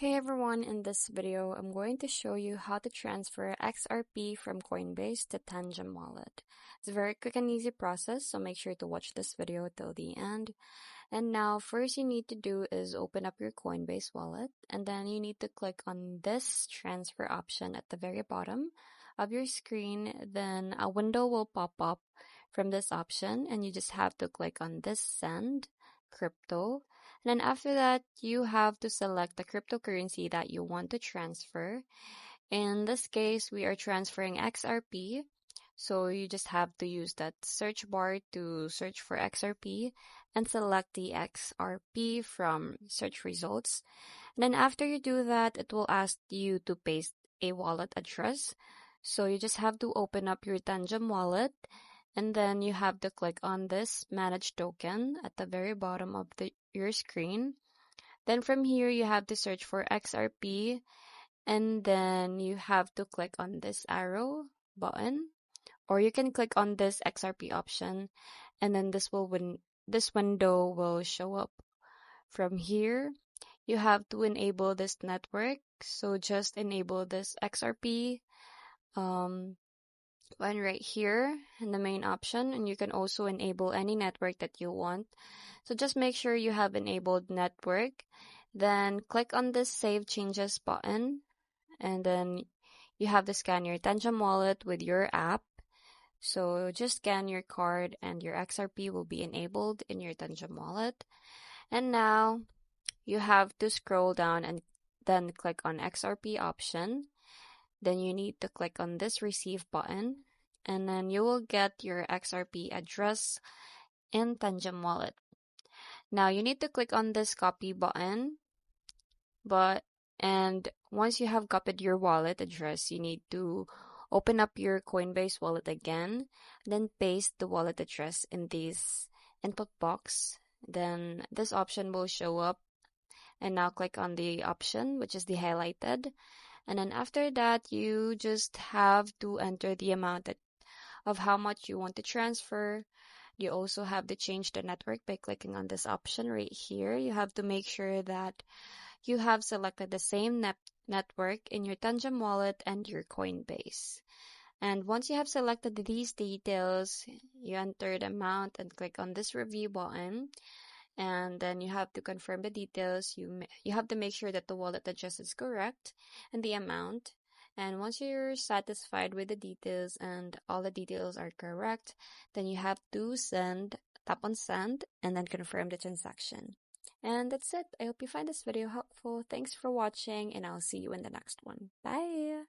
Hey everyone, in this video, I'm going to show you how to transfer XRP from Coinbase to Tangem Wallet. It's a very quick and easy process, so make sure to watch this video till the end. And now, first you need to do is open up your Coinbase wallet, and then you need to click on this transfer option at the very bottom of your screen. Then a window will pop up from this option, and you just have to click on this Send Crypto. And then after that, you have to select the cryptocurrency that you want to transfer. In this case, we are transferring XRP. So you just have to use that search bar to search for XRP and select the XRP from search results. And then after you do that, it will ask you to paste a wallet address. So you just have to open up your Tangem wallet, and then you have to click on this manage token at the very bottom of your screen. Then from here, you have to search for XRP, and then you have to click on this arrow button, or you can click on this XRP option, and then this window will show up. From here, you have to enable this network, so just enable this XRP one right here in the main option, and you can also enable any network that you want. So just make sure you have enabled network, then click on this save changes button, and then you have to scan your Tangem wallet with your app. So just scan your card and your XRP will be enabled in your Tangem wallet. And now you have to scroll down and then click on XRP option. Then you need to click on this receive button, and then you will get your XRP address in Tangem wallet. Now you need to click on this copy button, and once you have copied your wallet address, you need to open up your Coinbase wallet again, then paste the wallet address in this input box. Then this option will show up, and now click on the option, which is the highlighted. And then after that, you just have to enter the amount of how much you want to transfer. You also have to change the network by clicking on this option right here. You have to make sure that you have selected the same network in your Tangem wallet and your Coinbase. And once you have selected these details, you enter the amount and click on this review button. And then you have to confirm the details. You have to make sure that the wallet address is correct and the amount. And once you're satisfied with the details and all the details are correct, then you have to tap on send, and then confirm the transaction. And that's it. I hope you find this video helpful. Thanks for watching, and I'll see you in the next one. Bye!